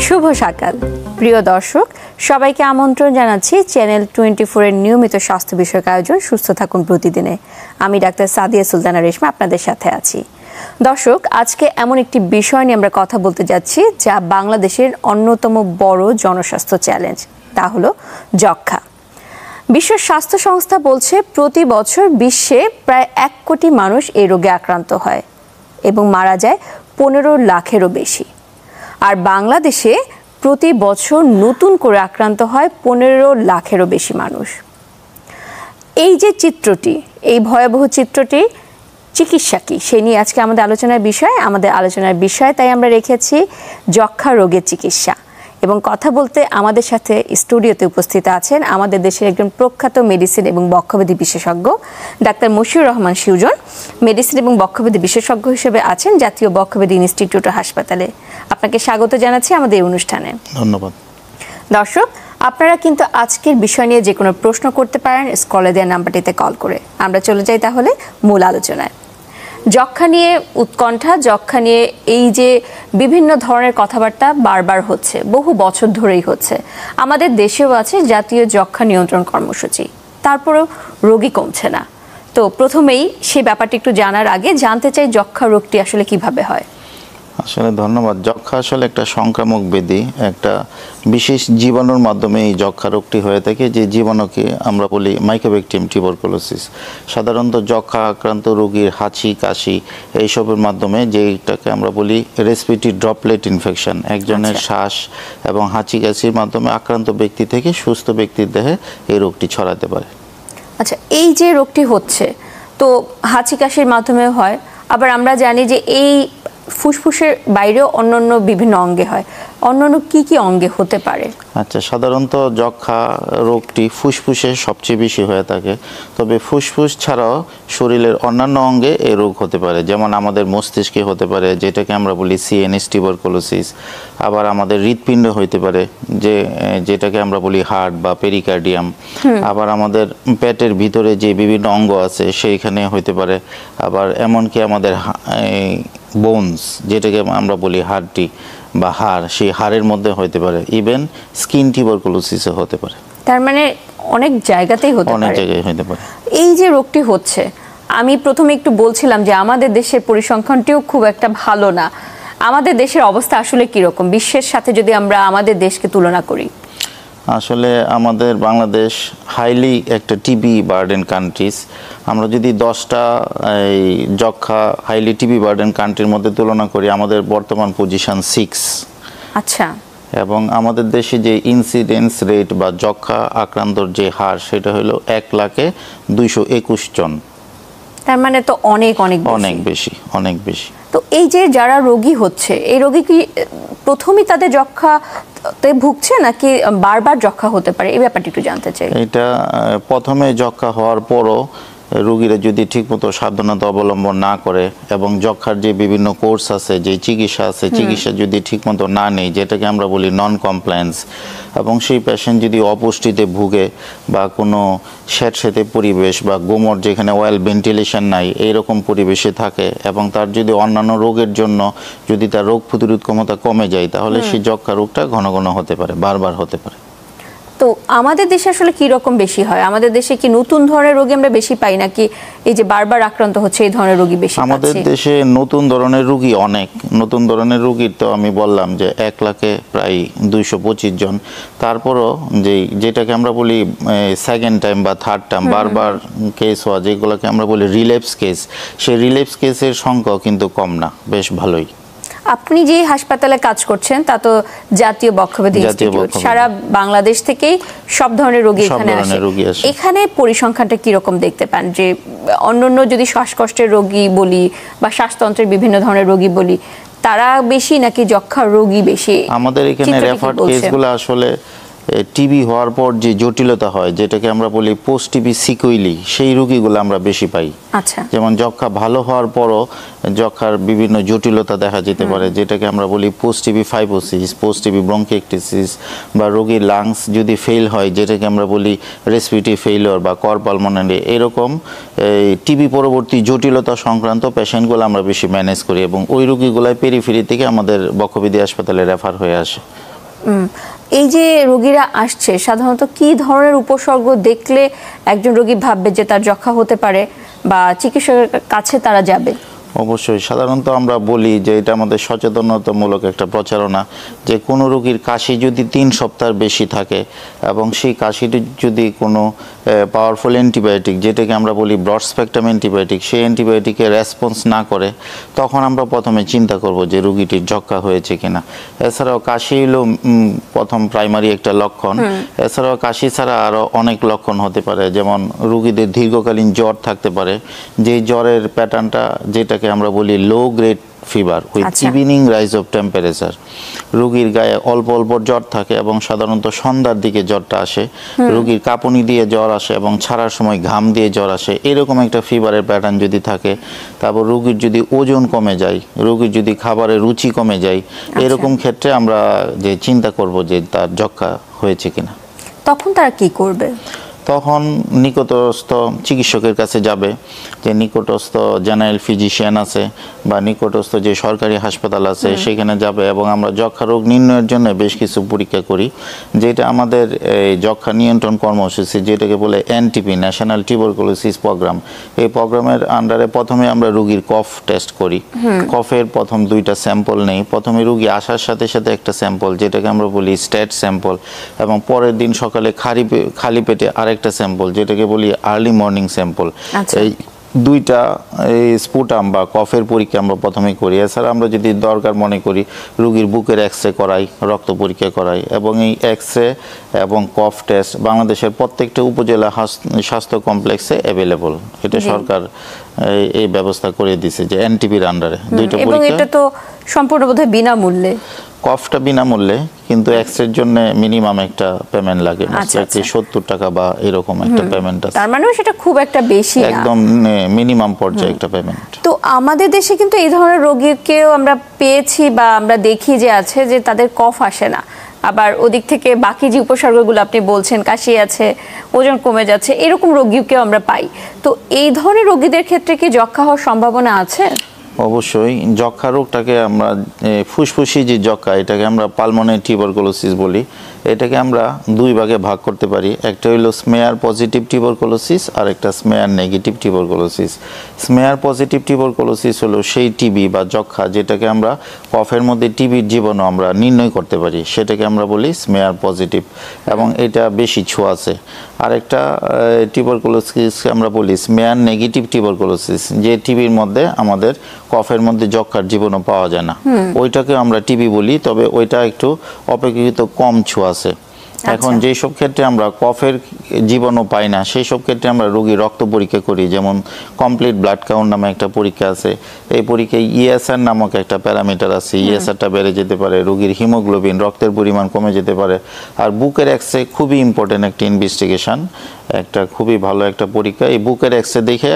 শুভ সকাল প্রিয় দর্শক, সবাইকে আমন্ত্রণ জানাচ্ছি চ্যানেল 24 এর নিয়মিত স্বাস্থ্য বিষয়ক আয়োজন সুস্থ থাকুন প্রতিদিনে। আমি ডাক্তার সাদিয়া সুলতানা রেশমা আপনাদের সাথে আছি। দর্শক, আজকে এমন একটি বিষয় নিয়ে আমরা কথা বলতে যাচ্ছি যা বাংলাদেশের অন্যতম বড় জনস্বাস্থ্য চ্যালেঞ্জ, তা হলো যক্ষ্মা। বিশ্ব স্বাস্থ্য সংস্থা বলছে প্রতি বছর বিশ্বে প্রায় 1 কোটি মানুষ এই রোগে আক্রান্ত হয় এবং মারা যায় 15 লাখেরও বেশি। আর বাংলাদেশে প্রতি বছর নতুন করে আক্রান্ত হয় 15 লাখেরও বেশি মানুষ। এই যে চিত্রটি, এই ভয়াবহ চিত্রটি চিকিৎসা কি সে নিয়ে আজকে আমাদের আলোচনার বিষয় তাই আমরা রেখেছি যক্ষ্মা রোগের চিকিৎসা। এবং কথা বলতে আমাদের সাথে স্টুডিওতে উপস্থিত আছেন আমাদের দেশের একজন প্রখ্যাত মেডিসিন এবং বক্ষব্যাধি বিশেষজ্ঞ ডাক্তার মশিউর রহমান সুজন। মেডিসিন এবং বক্ষব্যাধি বিশেষজ্ঞ হিসেবে আছেন জাতীয় বক্ষব্যাধি ইনস্টিটিউট ও হাসপাতালে। আপনাকে স্বাগত জানাচ্ছি আমাদের এই অনুষ্ঠানে। ধন্যবাদ। দর্শক, আপনারা কিন্তু আজকের বিষয় নিয়ে যে কোনো প্রশ্ন করতে পারেন স্ক্রলে দেওয়া নাম্বারটিতে কল করে। আমরা চলে যাই তাহলে মূল আলোচনায়। যক্ষ্মা নিয়ে উৎকণ্ঠা, যক্ষ্মা নিয়ে এই যে বিভিন্ন ধরনের কথাবার্তা বারবার হচ্ছে, বহু বছর ধরেই হচ্ছে। আমাদের দেশেও আছে জাতীয় যক্ষ্মা নিয়ন্ত্রণ কর্মসূচি, তারপরেও রোগী কমছে না। তো প্রথমেই সেই ব্যাপারটি একটু জানার আগে জানতে চাই যক্ষ্মা রোগটি আসলে কিভাবে হয়। আসলে ধন্যবাদ। যক্ষ্মা আসলে একটা সংক্রামক ব্যাধি, একটা বিশেষ জীবাণুর মাধ্যমে এই যক্ষ্মা রোগটি হয়ে থাকে, যে জীবাণুকে আমরা বলি মাইকোব্যাকটেরিয়াম টিউবারকুলোসিস। সাধারণত যক্ষ্মা আক্রান্ত রোগীর হাঁচি কাশি এইসবের মাধ্যমে, যেটাকে আমরা বলি রেসপিরেটরি ড্রপলেট ইনফেকশন, একজনের শ্বাস এবং হাঁচি কাশির মাধ্যমে আক্রান্ত ব্যক্তি থেকে সুস্থ ব্যক্তির দেহে এই রোগটি ছড়াতে পারে। আচ্ছা, এই যে রোগটি হচ্ছে তো হাঁচি কাশির মাধ্যমে হয়, আবার আমরা জানি যে এই ফুসফুসের বাইরেও অন্যান্য বিভিন্ন অঙ্গে হয়। অন্যান্য কি কি অঙ্গে হতে পারে? আচ্ছা, সাধারণত যক্ষ্মা রোগটি ফুসফুসে সবচেয়ে বেশি হয়ে থাকে, তবে ফুসফুস ছাড়াও শরীরের অন্যান্য অঙ্গে এই রোগ হতে পারে। যেমন আমাদের মস্তিষ্কে হতে পারে, যেটাকে আমরা বলি সিএনএস টিউবারকুলোসিস। আবার আমাদের হৃৎপিণ্ড হইতে পারে, যেটাকে আমরা বলি হার্ট বা পেরিকার্ডিয়াম। আবার আমাদের পেটের ভিতরে যে বিভিন্ন অঙ্গ আছে সেইখানে হইতে পারে। আবার এমনকি আমাদের বোনস, যেটাকে আমরা বলি হাড়টি বা হাড়, সেই হাড়ের মধ্যে হতে পারে। ইভেন স্কিন টিউবারকুলোসিসও হতে পারে। তার মানে অনেক জায়গাতেই হতে পারে, অনেক জায়গায় হতে পারে। এই যে রোগটি হচ্ছে, আমি প্রথমে একটু বলছিলাম যে আমাদের দেশের পরিসংখ্যানটিও খুব একটা ভালো না। আমাদের দেশের অবস্থা আসলে কিরকম বিশ্বের সাথে যদি আমরা আমাদের দেশকে তুলনা করি? আসলে আমাদের বাংলাদেশ হাইলি একটা টিবি বার্ডেন কান্ট্রিজ। আমরা যদি 10টা এই যক্ষ্মা হাইলি টিবি বার্ডেন কান্ট্রির মধ্যে তুলনা করি, আমাদের বর্তমান পজিশন 6। আচ্ছা। এবং আমাদের দেশে যে ইনসিডেন্স রেট বা যক্ষ্মা আক্রান্তর যে হার, সেটা হলো 1,221 জন। তার মানে তো অনেক বেশি। তো এই যে যারা রোগী হচ্ছে, এই রোগী কি প্রথমেই তাদের যক্ষ্মাতে ভুগছে নাকি বারবার যক্ষ্মা হতে পারে, এই ব্যাপারটি একটু জানতে চাই। এটা প্রথমে যক্ষ্মা হওয়ার পরও রোগীরা যদি ঠিকমতো সাবধানতা অবলম্বন না করে এবং যক্ষ্মার যে বিভিন্ন কোর্স আছে, যে চিকিৎসা আছে, চিকিৎসা যদি ঠিকমতো না নেয়, যেটাকে আমরা বলি নন কমপ্লায়েন্স, এবং সেই পেশেন্ট যদি অপুষ্টিতে ভুগে বা কোনো স্যাঁতসেঁতে পরিবেশ বা গোমর, যেখানে ওয়েল ভেন্টিলেশন নাই, এইরকম পরিবেশে থাকে, এবং তার যদি অন্যান্য রোগের জন্য যদি তার রোগ প্রতিরোধ ক্ষমতা কমে যায়, তাহলে সেই যক্ষ্মা রোগটা ঘন ঘন হতে পারে, বারবার হতে পারে। তো আমাদের দেশে আসলে কি রকম বেশি হয়? আমাদের দেশে কি নতুন ধরনের রোগী আমরা বেশি পাই নাকি এই যে বারবার আক্রান্ত হচ্ছে এই ধরনের রোগী বেশি? আমাদের দেশে নতুন ধরনের রোগী অনেক। নতুন ধরনের রোগীর তো আমি বললাম যে 1 লাখে প্রায় 225 জন। তারপরও যেটাকে আমরা বলি সেকেন্ড টাইম বা থার্ড টাইম বারবার কেস হওয়া, যেগুলোকে আমরা বলি রিলেপস কেস, সেই রিলেপস কেসের সংখ্যা কিন্তু কম না, বেশ ভালোই। আপনি যে হাসপাতালে কাজ করছেন তা তো জাতীয় বক্ষব্যাধি ইনস্টিটিউট, সারা বাংলাদেশ থেকেই সব ধরনের রোগী এখানে আসে। এখানে পরিসংখ্যানটা কিরকম দেখতে পান? যে অন্যান্য যদি শ্বাসকষ্টের রোগী বলি বা শ্বাসতন্ত্রের বিভিন্ন ধরনের রোগী বলি, তারা বেশি নাকি যক্ষ্মা রোগী বেশি? আমাদের এখানে রেফার্ড কেসগুলো আসলে টিবি হওয়ার পর যে জটিলতা হয়, যেটাকে আমরা বলি পোস্ট টিবি সিকুইলি, সেই রোগীগুলো আমরা বেশি পাই। আচ্ছা। যেমন যক্ষ্মা ভালো হওয়ার পরও যক্ষ্মার বিভিন্ন জটিলতা দেখা যেতে পারে, যেটাকে আমরা বলি পোস্ট টিবি ফাইবোসিস, পোস্ট টিবি ব্রঙ্কিয়েক্টিসিস, বা রোগীর লাংস যদি ফেল হয়, যেটাকে আমরা বলি রেসপিরেটরি ফেইলিওর বা কর পালমোনারি, এরকম টিবি পরবর্তী জটিলতা সংক্রান্ত পেশেন্টগুলো আমরা বেশি ম্যানেজ করি, এবং ওই রোগীগুলাই পেরিফেরি থেকে আমাদের বক্ষব্যাধি হাসপাতালে রেফার হয়ে আসে। এই যে রোগীরা আসছে সাধারণত কি ধরনের উপসর্গ দেখলে একজন রোগী ভাববে যে তার যক্ষা হতে পারে বা চিকিৎসকের কাছে তারা যাবে? অবশ্যই সাধারণত আমরা বলি যে এটা আমাদের সচেতনতামূলক একটা প্রচারণা, যে কোনো রোগীর কাশি যদি 3 সপ্তাহ বেশি থাকে এবং সেই কাশিটি যদি কোনো পাওয়ারফুল অ্যান্টিবায়োটিক, যেটাকে আমরা বলি ব্রড স্পেকট্রাম অ্যান্টিবায়োটিক, সেই অ্যান্টিবায়োটিকের রেসপন্স না করে, তখন আমরা প্রথমে চিন্তা করব যে রোগীটির যক্ষা হয়েছে কিনা। এছাড়াও কাশি হলো প্রথম প্রাইমারি একটা লক্ষণ। এছাড়াও কাশি ছাড়া আরও অনেক লক্ষণ হতে পারে, যেমন রোগীদের দীর্ঘকালীন জ্বর থাকতে পারে, যে জ্বরের প্যাটার্নটা যেটাকে আমরা বলি low grade fever with evening rise of temperature. রোগীর গায়ে অল্প অল্প জ্বর থাকে এবং সাধারণত সন্ধ্যার দিকে জ্বরটা আসে, রোগীর কাঁপুনি দিয়ে জ্বর আসে এবং ছাড়ার সময় ঘাম দিয়ে জ্বর আসে, এরকম একটা ফিভারের প্যাটার্ন যদি থাকে। তারপর রোগীর যদি ওজন কমে যায়, রোগীর যদি খাবারের রুচি কমে যায়, এরকম ক্ষেত্রে আমরা যে চিন্তা করব যে তার যক্ষা হয়েছে কিনা। তখন তারা কি করবে? তখন নিকটস্থ চিকিৎসকের কাছে যাবে, যে নিকটস্থ জেনারেল ফিজিশিয়ান আছে বা নিকটস্থ যে সরকারি হাসপাতাল আছে সেখানে যাবে, এবং আমরা যক্ষা রোগ নির্ণয়ের জন্য বেশ কিছু পরীক্ষা করি, যেটা আমাদের এই যক্ষা নিয়ন্ত্রণ কর্মসূচি, যেটাকে বলে এনটিপি, ন্যাশনাল টিউবারকুলোসিস প্রোগ্রাম। এই প্রোগ্রামের আন্ডারে প্রথমে আমরা রোগীর কফ টেস্ট করি। কফের প্রথম 2টা স্যাম্পল নেই। প্রথমে রোগী আসার সাথে সাথে একটা স্যাম্পল, যেটাকে আমরা বলি স্ট্যাট স্যাম্পল, এবং পরের দিন সকালে খালি পেটে আরেকটা স্যাম্পল, যেটাকে বলি আর্লি মর্নিং স্যাম্পল। এই 2টা এই স্পুটাম বা কফের পরীক্ষা আমরা প্রথমে করি। এছাড়া আমরা যদি দরকার মনে করি রোগীর বুকের এক্সরে করাই, রক্ত পরীক্ষা করাই, এবং এই এক্সরে এবং কফ টেস্ট বাংলাদেশের প্রত্যেকটা উপজেলা স্বাস্থ্য কমপ্লেক্সে অ্যাভেলেবল। এটা সরকার এই ব্যবস্থা করে দিয়েছে যে এনটিপির আন্ডারে 2টা পরীক্ষা। এবং এটা তো সম্পূর্ণ বোধহয় বিনামূল্যে। কফটা বিনামূল্যে, কিন্তু এক্সরের জন্য মিনিমাম একটা পেমেন্ট লাগে, 70 টাকা বা এরকম একটা পেমেন্ট আছে। তার মানে সেটা খুব একটা বেশি না, একদম মিনিমাম পর্যায়ে একটা পেমেন্ট। তো আমাদের দেশে কিন্তু এই ধরনের রোগীকেও আমরা পেয়েছি বা আমরা দেখি যে আছে যে তাদের কফ আসে না, আবার ওদিক থেকে বাকি যে উপসর্গগুলো আপনি বলছেন, কাশি আছে, ওজন কমে যাচ্ছে, এরকম রোগীকেও আমরা পাই। তো এই ধরনের রোগীদের ক্ষেত্রে কি যক্ষা হওয়ার সম্ভাবনা আছে? অবশ্যই। যক্ষা রোগটাকে আমরা ফুসফুসি যে যক্ষা, এটাকে আমরা পালমোনারি টিউবারকুলোসিস বলি। এটাকে আমরা 2 ভাগে ভাগ করতে পারি। একটা হলো স্মেয়ার পজিটিভ টিউবারকুলোসিস আর একটা smear negative tuberculosis. Smear positive tuberculosis হলো সেই টিবি বা যক্ষা যেটাকে আমরা কফের মধ্যে টিবির জীবাণু আমরা নির্ণয় করতে পারি, সেটাকে আমরা বলি স্মেয়ার পজিটিভ, এবং এটা বেশি ছোঁয়াচে। আরেকটা টিউবারকুলোসিস আমরা বলি স্মেয়ার নেগেটিভ টিউবারকুলোসিস, যে টিবির মধ্যে আমাদের কফের মধ্যে যক্ষার জীবাণু পাওয়া যায় না, ওইটাকে আমরা টিবি বলি, তবে ওইটা একটু অপেক্ষাকৃত কম ছোঁয়াচে। এখন যেই সব ক্ষেত্রে আমরা কফের জীবাণু পাই না, সেই সব ক্ষেত্রে আমরা রোগীর রক্ত পরীক্ষা করি, যেমন কমপ্লিট ব্লাড কাউন্ট নামে একটা পরীক্ষা আছে। এই পরীক্ষায় ইএসআর নামক একটা প্যারামিটার আছে, ইএসআরটা বেড়ে যেতে পারে, রোগীর হিমোগ্লোবিন রক্তের পরিমাণ কমে যেতে পারে। আর বুকের এক্সরে খুবই ইম্পর্টেন্ট একটা ইনভেস্টিগেশন, একটা খুবই ভালো একটা পরীক্ষা। এই বুকের এক্সরে দেখে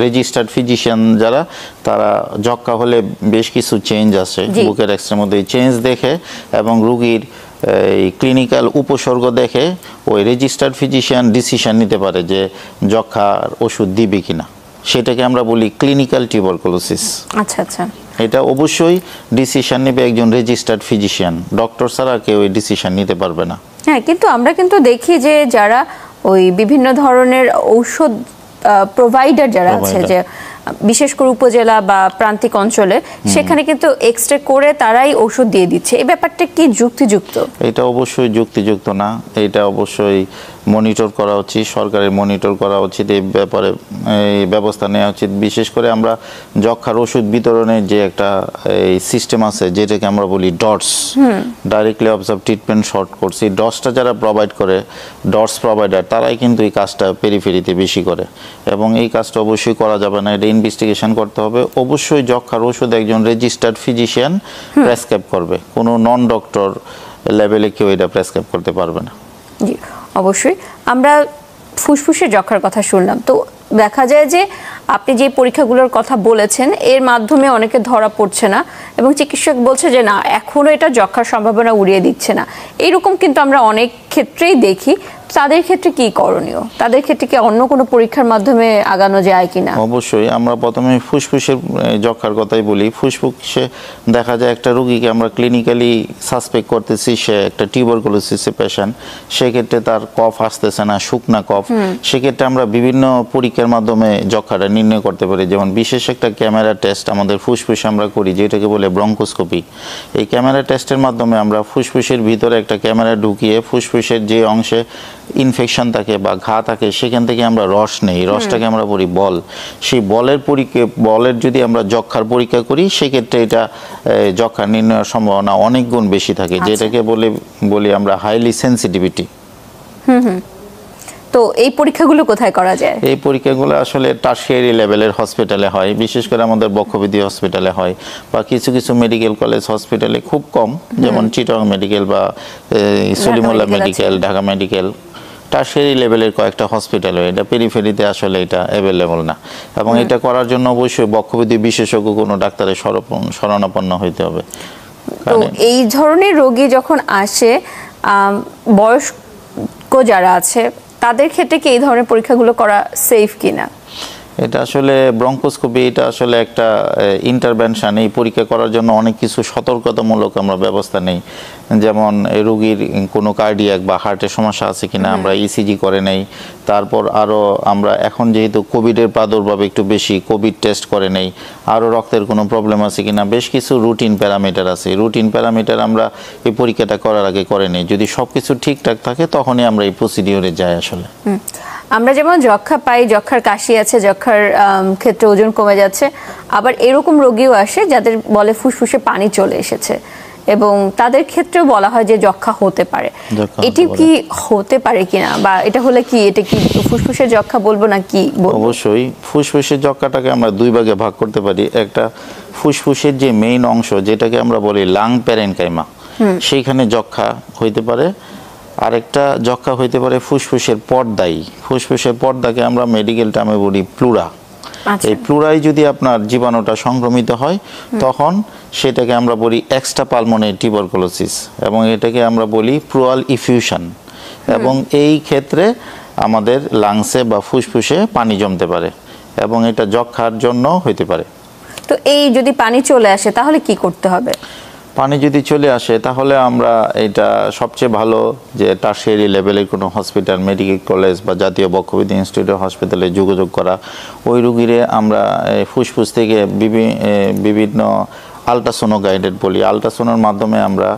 রেজিস্টার্ড ফিজিশিয়ান যারা, তারা যক্ষা হলে বেশ কিছু চেঞ্জ আসে বুকের এক্সরের মধ্যে, চেঞ্জ দেখে এবং রোগীর এই ক্লিনিক্যাল উপসর্গ দেখে ওই রেজিস্টার্ড ফিজিশিয়ান ডিসিশন নিতে পারে যে যক্ষার ওষুধ দিবে কিনা। সেটাকে আমরা বলি ক্লিনিক্যাল টিউবারকুলোসিস। আচ্ছা আচ্ছা। এটা অবশ্যই ডিসিশন নেবে একজন রেজিস্টার্ড ফিজিশিয়ান, ডক্টর ছাড়া কেউ এই ডিসিশন নিতে পারবে না। হ্যাঁ, কিন্তু আমরা কিন্তু দেখি যে যারা ওই বিভিন্ন ধরনের ঔষধ প্রোভাইডার যারা আছে, যে বিশেষ করে উপজেলা বা প্রান্তিক অঞ্চলে, সেখানে কিন্তু এক্সরে করে তারাই ওষুধ দিয়ে দিচ্ছে। এই ব্যাপারটা কি যুক্তিযুক্ত? এটা অবশ্যই যুক্তিযুক্ত না, এটা অবশ্যই মনিটর করা উচিত, সরকারের মনিটর করা উচিত, এই ব্যাপারে এই ব্যবস্থা নেওয়া উচিত। বিশেষ করে আমরা যক্ষার ওষুধ বিতরণের যে একটা এই সিস্টেম আছে, যেটাকে আমরা বলি dots, directly observe treatment short course, এই ডটসটা যারা প্রোভাইড করে, ডটস প্রোভাইডার, তারাই কিন্তু এই কাজটা পেরিফেরিতে বেশি করে, এবং এই কাজটা অবশ্যই করা যাবে না, এটা ইনভেস্টিগেশন করতে হবে। অবশ্যই যক্ষার ওষুধ একজন রেজিস্টার্ড ফিজিশিয়ান প্রেসক্রাইব করবে, কোনো নন ডক্টর লেভেলে কেউ এটা প্রেসক্রাইব করতে পারবে না। জি অবশ্যই। আমরা ফুসফুসে যক্ষার কথা শুনলাম, তো দেখা যায় যে আপনি যে পরীক্ষাগুলোর কথা বলেছেন এর মাধ্যমে অনেকে ধরা পড়ছে না এবং চিকিৎসক বলছে যে না এখনো এটা যক্ষার সম্ভাবনা উড়িয়ে দিচ্ছে না, এরকম কিন্তু আমরা অনেক ক্ষেত্রেই দেখি। তাদের ক্ষেত্রে কি করণীয়? তাদের ক্ষেত্রে কি অন্য কোনো পরীক্ষার মাধ্যমে আগানো যায় কিনা? অবশ্যই আমরা প্রথমে ফুসফুসের যক্ষার কথাই বলি। ফুসফুসে দেখা যায় একটা রোগীকে আমরা ক্লিনিক্যালি সাসপেক্ট করতেছি সে একটা টিউবারকুলোসিসের পেশেন্ট, সেক্ষেত্রে তার কফ আসতেছে না, শুকনা কফ, সেক্ষেত্রে আমরা বিভিন্ন পরীক্ষার মাধ্যমে যক্ষাটা নির্ণয় করতে পারি। যেমন বিশেষ একটা ক্যামেরা টেস্ট আমাদের ফুসফুসে আমরা করি যেটাকে বলে ব্রঙ্কোস্কোপি। এই ক্যামেরা টেস্টের মাধ্যমে আমরা ফুসফুসের ভিতরে একটা ক্যামেরা ঢুকিয়ে ফুসফুসের যে অংশে ইনফেকশন থাকে বা ঘা থাকে সেখান থেকে আমরা রস নেই, রসটাকে আমরা বলি বল। সেই বলের যদি আমরা যক্ষার পরীক্ষা করি সেক্ষেত্রে এটা যক্ষা নির্ণয়ের সম্ভাবনা অনেক গুণ বেশি থাকে, যেটাকে বলি আমরা হাইলি সেন্সিটিভিটি। তো এই পরীক্ষাগুলো কোথায় করা যায়? এই পরীক্ষাগুলো আসলে টারশিয়ারি লেভেলের হসপিটালে হয়, বিশেষ করে আমাদের বক্ষবিধি হসপিটালে হয়, বা কিছু কিছু মেডিকেল কলেজ হসপিটালে খুব কম, যেমন চিটং মেডিকেল বা Salimullah medical, Dhaka medical, tertiary লেভেলের কয়েকটা হসপিটাল। এটা পেরিফেরিতে আসলে এটা অ্যাভেলেবল না, এবং এটা করার জন্য অবশ্যই বক্ষবিধি বিশেষজ্ঞ কোনো ডাক্তারের শরণাপন্ন হইতে হবে। তো এই ধরনের রোগী যখন আসে, বয়স্ক যারা আছে তাদের ক্ষেত্রে কি এই ধরনের পরীক্ষাগুলো করা সেফ কিনা? এটা আসলে ব্রঙ্কোস্কোপি, এটা আসলে একটা ইন্টারভেনশন। এই পরীক্ষা করার জন্য অনেক কিছু সতর্কতামূলক আমরা ব্যবস্থা নেই, যেমন রোগীর কোনো কার্ডিয়াক বা হার্টের সমস্যা আছে কিনা আমরা ইসিজি করে নেই। তারপর আরও আমরা এখন যেহেতু কোভিডের প্রাদুর্ভাব একটু বেশি, কোভিড টেস্ট করে নেই। আরও রক্তের কোনো প্রবলেম আছে কিনা, বেশ কিছু রুটিন প্যারামিটার আছে। রুটিন প্যারামিটার আমরা এই পরীক্ষাটা করার আগে করে নেই। যদি সব কিছু ঠিকঠাক থাকে তখনই আমরা এই প্রসিডিওরে যাই। আসলে আমরা যেমন যক্ষা পাই, যক্ষার কাশি আছে, যক্ষার ক্ষেত্রে ওজন কমে যাচ্ছে, আবার এরকম রোগীও আসে যাদের বলে ফুসফুসে পানি চলে এসেছে এবং তাদের ক্ষেত্রেও বলা হয় যে যক্ষা হতে পারে। এটি কি হতে পারে কিনা, বা এটা হলে কি এটা কি ফুসফুসের যক্ষা বলবো না কি বলবো? অবশ্যই ফুসফুসের যক্ষাটাকে আমরা দুই ভাগে ভাগ করতে পারি। একটা ফুসফুসের যে মেইন অংশ যেটাকে আমরা বলি লাং প্যারেনকাইমা, সেইখানে যক্ষা হইতে পারে। আরেকটা যক্ষা হইতে পারে ফুসফুসের পর্দায়। ফুসফুসের পর্দাকে আমরা মেডিকেল টার্মে বলি প্লুরা। এই প্লুরায় যদি আপনার জীবাণুটা সংক্রমিত হয় তখন সেটাকে আমরা বলি এক্সট্রা পালমোনারি টিউবারকুলোসিস, এবং এটাকে আমরা বলি প্লুরাল ইফিউশন। এবং এই ক্ষেত্রে আমাদের লাংসে বা ফুসফুসে পানি জমতে পারে এবং এটা যক্ষার জন্য হইতে পারে। তো এই যদি পানি চলে আসে তাহলে কি করতে হবে? পানি যদি চলে আসে তাহলে আমরা এটা সবচেয়ে ভালো যে টারশিয়ারি লেভেলের কোনো হসপিটাল, মেডিকেল কলেজ বা জাতীয় বক্ষবিধি ইনস্টিটিউট হসপিটালে যোগাযোগ করা। ওই রুগীরে আমরা ফুসফুস থেকে বিভিন্ন আল্ট্রাসোনো গাইডেড বলি, আল্ট্রাসোনোর মাধ্যমে আমরা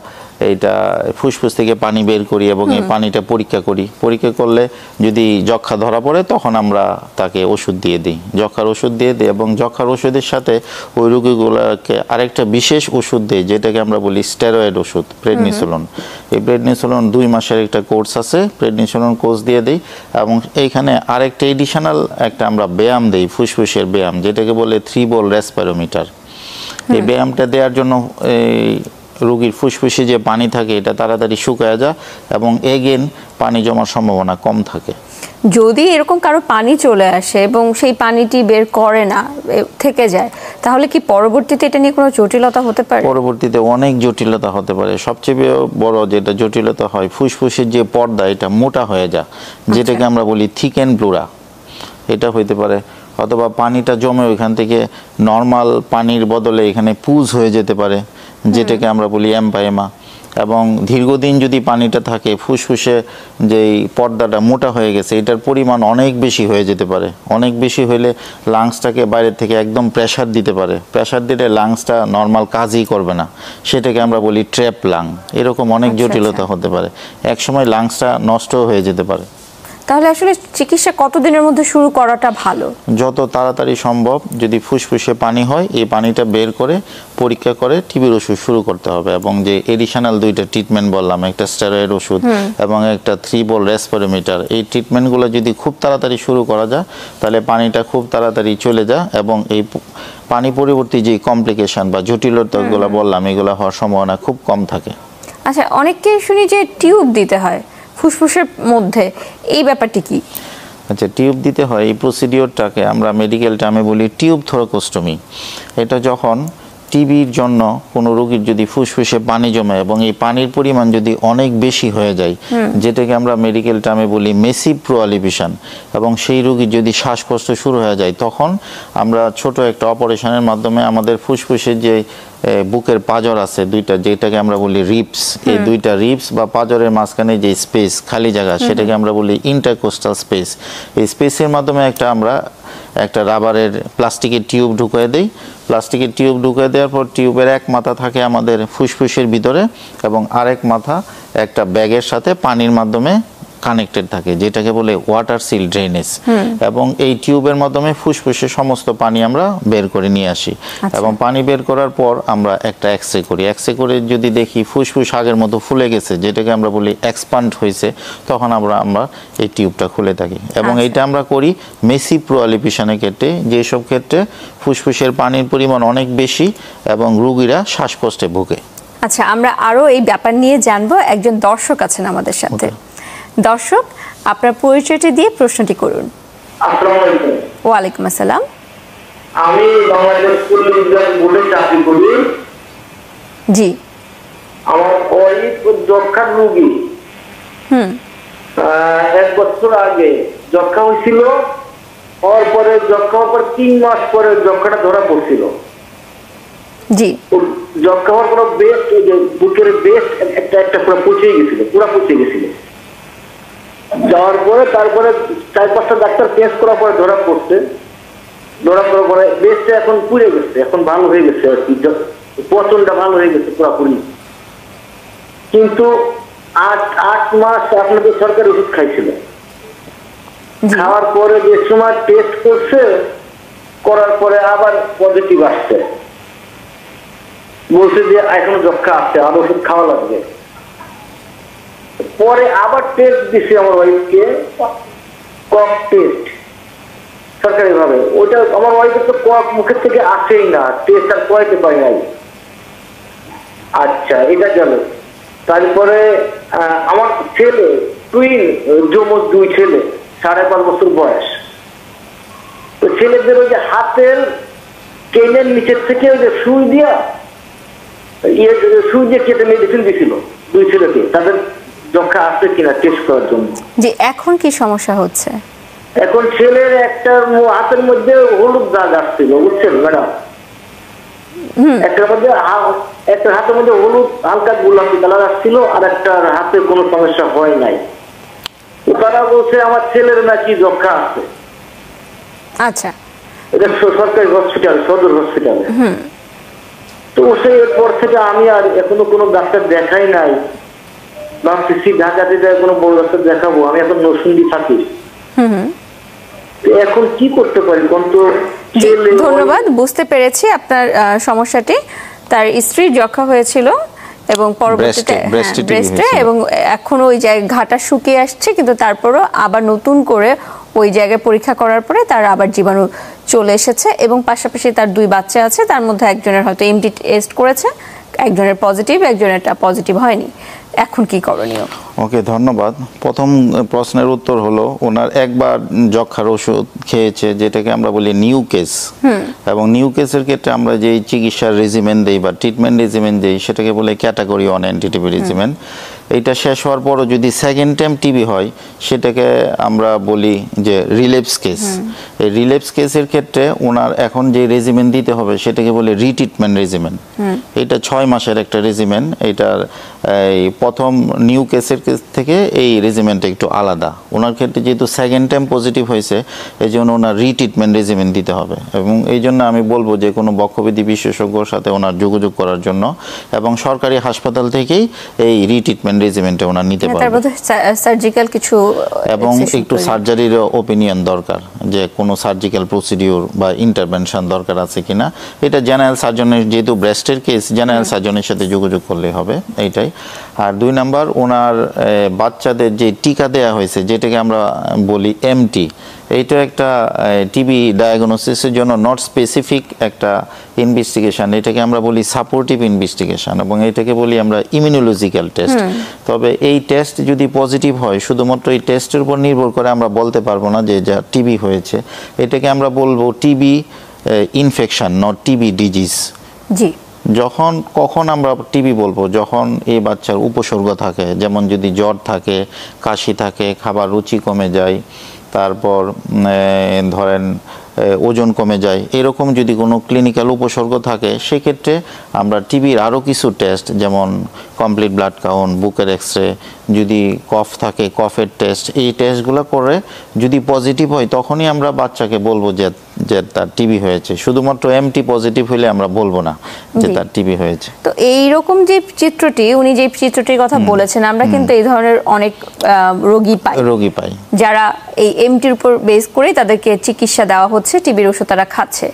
এইটা ফুসফুস থেকে পানি বের করি এবং এই পানিটা পরীক্ষা করি। পরীক্ষা করলে যদি যক্ষা ধরা পড়ে তখন আমরা তাকে ওষুধ দিয়ে দিই, যক্ষার ওষুধ দিয়ে দিই, এবং যক্ষার ওষুধের সাথে ওই রোগীগুলোকে আরেকটা বিশেষ ওষুধ দিই যেটাকে আমরা বলি স্টেরয়েড ওষুধ, প্রেডনিসোলন। এই প্রেডনিসোলন 2 মাসের একটা কোর্স আছে, প্রেডনিসোলন কোর্স দিয়ে দিই। এবং এইখানে আরেকটা এডিশনাল একটা আমরা ব্যায়াম দিই, ফুসফুসের ব্যায়াম, যেটাকে বলে 3 বল রেসপিরোমিটার। এই ব্যায়ামটা দেওয়ার জন্য রোগীর ফুসফুসে যে পানি থাকে এটা তাড়াতাড়ি শুকায় যায় এবং এগেন পানি জমার সম্ভাবনা কম থাকে। যদি এরকম কারো পানি চলে আসে এবং সেই পানিটি বের করে না, থেকে যায়, তাহলে কি পরবর্তীতে এটা নিয়ে কোনো জটিলতা হতে পারে? পরবর্তীতে অনেক জটিলতা হতে পারে। সবচেয়ে বড় যেটা জটিলতা হয়, ফুসফুসের যে পর্দা এটা মোটা হয়ে যায়, যেটাকে আমরা বলি থিকেন প্লুরা, এটা হইতে পারে। অথবা পানিটা জমে ওইখান থেকে নর্মাল পানির বদলে এখানে পুজ হয়ে যেতে পারে, যেটাকে আমরা বলি এমপাইমা। এবং দীর্ঘদিন যদি পানিটা থাকে, ফুসফুসে যেই পর্দাটা মোটা হয়ে গেছে এটার পরিমাণ অনেক বেশি হয়ে যেতে পারে। অনেক বেশি হলে লাংসটাকে বাইরে থেকে একদম প্রেশার দিতে পারে, প্রেশার দিলে লাংসটা নর্মাল কাজই করবে না, সেটাকে আমরা বলি ট্র্যাপ লাং। এরকম অনেক জটিলতা হতে পারে, একসময় লাংসটা নষ্ট হয়ে যেতে পারে। তাহলে আসলে চিকিৎসা কতদিনের মধ্যে শুরু করাটা ভালো? যত তাড়াতাড়ি সম্ভব। যদি ফুসফুসে পানি হয় এই পানিটা বের করে পরীক্ষা করে টিবির ওষুধ শুরু করতে হবে। এবং যে এডিশনাল 2টা ট্রিটমেন্ট বললাম, একটা স্টেরয়েড ওষুধ এবং একটা 3 বল রেসপিরোমিটার, এই ট্রিটমেন্টগুলো যদি খুব তাড়াতাড়ি শুরু করা যায় তাহলে পানিটা খুব তাড়াতাড়ি চলে যায় এবং এই পানি পরবর্তী যে কমপ্লিকেশন বা জটিলতাগুলো বললাম এগুলো হওয়ার সম্ভাবনা খুব কম থাকে। আচ্ছা, অনেককে শুনি যে টিউব দিতে হয় ফুসফুসের মধ্যে, এই ব্যাপারটি কি? আচ্ছা, টিউব দিতে হয়, এই প্রসিডিওরটাকে আমরা মেডিকেল টার্মে বলি টিউব থোরাকোস্টমি। এটা যখন টিবির জন্য কোনো রোগীর যদি ফুসফুসে পানি জমে এবং এই পানির পরিমাণ যদি অনেক বেশি হয়ে যায়, যেটাকে আমরা মেডিকেল টার্মে বলি মেসিভ প্রোয়ালিফিকেশন, এবং সেই রোগীর যদি শ্বাসকষ্ট শুরু হয়ে যায়, তখন আমরা ছোট একটা অপারেশনের মাধ্যমে আমাদের ফুসফুসের যে বুকের পাঁজর আছে দুইটা, যেটাকে আমরা বলি রিপস, এই দুইটা রিপস বা পাঁজরের মাঝখানে যে স্পেস খালি জায়গা, সেটাকে আমরা বলি ইন্টারকোস্টাল স্পেস। এই স্পেসের মাধ্যমে একটা রাবারের প্লাস্টিকের টিউব ঢুকিয়ে দেই। প্লাস্টিকের টিউব ঢুকিয়ে দেওয়ার পর টিউবের এক মাথা থাকে আমাদের ফুসফুসের ভিতরে এবং আরেক মাথা একটা ব্যাগের সাথে পানির মাধ্যমে কানেক্টেড থাকে, যেটাকে বলে ওয়াটার সিল ড্রেনেজ। এবং এই টিউবের মাধ্যমে ফুসফুসে সমস্ত পানি আমরা বের করে নিয়ে আসি। এবং পানি বের করার পর আমরা একটা এক্সরে করি। এক্সরে করে যদি দেখি ফুসফুস আগের মতো ফুলে গেছে, যেটাকে আমরা বলি এক্সপান্ড হয়েছে, তখন আমরা এই টিউবটা খুলে থাকি। এবং এইটা আমরা করি মেসিভ প্রোয়ালিফিকেশনের ক্ষেত্রে, যেসব ক্ষেত্রে ফুসফুসের পানির পরিমাণ অনেক বেশি এবং রোগীরা শ্বাসকষ্টে ভোগে। আচ্ছা, আমরা আরো এই ব্যাপার নিয়ে জানবো। একজন দর্শক আছেন আমাদের সাথে। দর্শক, আপনার পরিচয়টি দিয়ে প্রশ্নটি করুন। আসসালামু আলাইকুম। ওয়ালাইকুম আসসালাম। আমি বাংলাদেশ স্কুল বিজ্ঞান বোর্ডে চাকরি করি। জি। আমার ওয়াইফ যক্ষার রোগী। 1 বছর আগে যক্ষা হয়েছিল, হওয়ার পরে যক্ষা হওয়ার পর 3 মাস পরে যক্ষাটা ধরা পড়ছিল। জি। যক্ষা হওয়ার পর বেস্ট, বুকের বেস্ট একটা পুরো পচে গেছিল। যাওয়ার পরে তারপরে 4-5টা ডাক্তার চেঞ্জ করার পরে ধরা পড়ার পরে বেস্টটা এখন পুড়ে গেছে, এখন ভালো হয়ে গেছে আর কি, পচনটা ভালো হয়ে গেছে পুরোপুরি। কিন্তু 8 মাস আপনাদের সরকারি ওষুধ খাইছিল। খাওয়ার পরে যে সময় টেস্ট করার পরে আবার পজিটিভ আসছে, বলছে যে এখনো যক্ষা আছে, আবার ওষুধ খাওয়া লাগবে। পরে আবার টেস্ট দিছে আমার ওয়াইফকে, কফ টেস্ট সরকারি ভাবে। ওইটা আমার ওয়াইফের তো কফ মুখের থেকে আসেই না, টেস্ট আর করাইতে পারি নাই। আচ্ছা, এটা গেল। তারপরে আমার ছেলে টুইন, যমজ 2 ছেলে, 5.5 বছর বয়স। তো ছেলেদের ওই যে হাতের কেনের নিচের থেকে ওই যে সুই দিয়ে কেটে মেডিসিন দিছিল 2 ছেলেকে, তাদের যক্ষা আছে কিনা টেস্ট করার জন্য। জি, এখন কি সমস্যা হচ্ছে? এখন ছেলের একটা হাতের মধ্যে হলুদ দাগ আসছিল, বুঝছেন ম্যাডাম? একটা হাতের মধ্যে হলুদ হালকা গোলাপি কালার আসছিল, আর একটা হাতে কোনো সমস্যা হয় নাই। তো তারা বলছে আমার ছেলের নাকি যক্ষা আছে। আচ্ছা, এটা সরকারি হসপিটাল, সদর হসপিটালে। তো এরপর থেকে আমি আর এখনো কোনো ডাক্তার দেখাই নাই। ভাবতেছি ঢাকাতে যাই কোনো বড় ডাক্তার দেখাবো। আমি এখন নরসিংদী থাকি। এখন কি করতে পারি? ধন্যবাদ, বুঝতে পেরেছি আপনার সমস্যাটি। তার স্ত্রীর যক্ষা হয়েছিল এবং পরবর্তীতে ব্রেস্টে, এবং এখন ওই জায়গায় ঘাটা শুকিয়ে আসছে, কিন্তু তারপরও আবার নতুন করে ওই জায়গায় পরীক্ষা করার পরে তার আবার জীবাণু চলে এসেছে। এবং পাশাপাশি তার 2 বাচ্চা আছে, তার মধ্যে একজনের হয়তো এমটি টেস্ট করেছে, একজনের পজিটিভ, একজনেরটা পজিটিভ হয়নি। এখন কি করণীয়? ওকে, ধন্যবাদ। প্রথম প্রশ্নের উত্তর হলো, ওনার একবার যক্ষার ওষুধ খেয়েছে, যেটাকে আমরা বলি নিউ কেস। এবং নিউ কেসের ক্ষেত্রে আমরা যে চিকিৎসার রেজিমেন্ট দেই বা ট্রিটমেন্ট রেজিমেন্ট দেই, সেটাকে বলে ক্যাটাগরি 1 অ্যান্টিটিবি রেজিমেন্ট। এইটা শেষ হওয়ার পরও যদি সেকেন্ড টাইম টিবি হয়, সেটাকে আমরা বলি যে রিলেপস কেস। এই রিলেপস কেসের ক্ষেত্রে ওনার এখন যে রেজিমেন্ট দিতে হবে, সেটাকে বলে রিট্রিটমেন্ট রেজিমেন্ট। এটা 6 মাসের একটা রেজিমেন্ট। এটার এই প্রথম নিউ কেসের কেস থেকে এই রেজিমেন্টটা একটু আলাদা। ওনার ক্ষেত্রে যেহেতু সেকেন্ড টাইম পজিটিভ হয়েছে, এই জন্য ওনার রিট্রিটমেন্ট রেজিমেন্ট দিতে হবে। এবং এই জন্য আমি বলবো যে কোনো বক্ষবিধি বিশেষজ্ঞর সাথে ওনার যোগাযোগ করার জন্য, এবং সরকারি হাসপাতাল থেকেই এই রিট্রিটমেন্ট রেজিমেন্টে ওনার নিতে পারবে। সার্জিক্যাল কিছু এবং একটু সার্জারির ওপিনিয়ন দরকার, যে কোনো সার্জিক্যাল প্রসিডিওর বা ইন্টারভেনশন দরকার আছে কিনা। এটা জেনারেল সার্জনের, যেহেতু ব্রেস্টের কেস, জেনারেল সার্জনের সাথে যোগাযোগ করলে হবে, এইটাই। আর 2 নাম্বার, ওনার বাচ্চাদের যে টিকা দেয়া হয়েছে, যেটাকে আমরা বলি এমটি, এইটা একটা টিবি ডায়াগনোসিসের জন্য নট স্পেসিফিক একটা ইনভেস্টিগেশন, এটাকে আমরা বলি সাপোর্টিভ ইনভেস্টিগেশন, এবং এটাকে বলি আমরা ইমিউনোলজিক্যাল টেস্ট। তবে এই টেস্ট যদি পজিটিভ হয়, শুধুমাত্র এই টেস্টের উপর নির্ভর করে আমরা বলতে পারবো না যে যা টিবি হয়েছে। এটাকে আমরা বলবো TB infection, not TB disease. জি। কখন আমরা টিবি বলবো? যখন এই বাচ্চার উপসর্গ থাকে, যেমন যদি জ্বর থাকে, কাশি থাকে, খাবার রুচি কমে যায়, তারপর ধরেন ওজন কমে যায়, এরকম যদি কোনো ক্লিনিক্যাল উপসর্গ থাকে, সেক্ষেত্রে আমরা টিবির আরও কিছু টেস্ট, যেমন কমপ্লিট ব্লাড কাউন্ট, বুকের এক্সরে, যদি কফ থাকে কফের টেস্ট, এই টেস্টগুলো করে যদি পজিটিভ হয় তখনই আমরা বাচ্চাকে বলবো যে তার টিবি হয়েছে। শুধুমাত্র এমটি পজিটিভ হলে আমরা বলবো না যে তার টিবি হয়েছে। তো এইরকম যে চিত্রটি, উনি যে চিত্রটির কথা বলেছেন, আমরা কিন্তু এই ধরনের অনেক রোগী পাই যারা এই এমটির উপর বেস করে তাদেরকে চিকিৎসা দেওয়া হচ্ছে, টিবির ওষুধ তারা খাচ্ছে।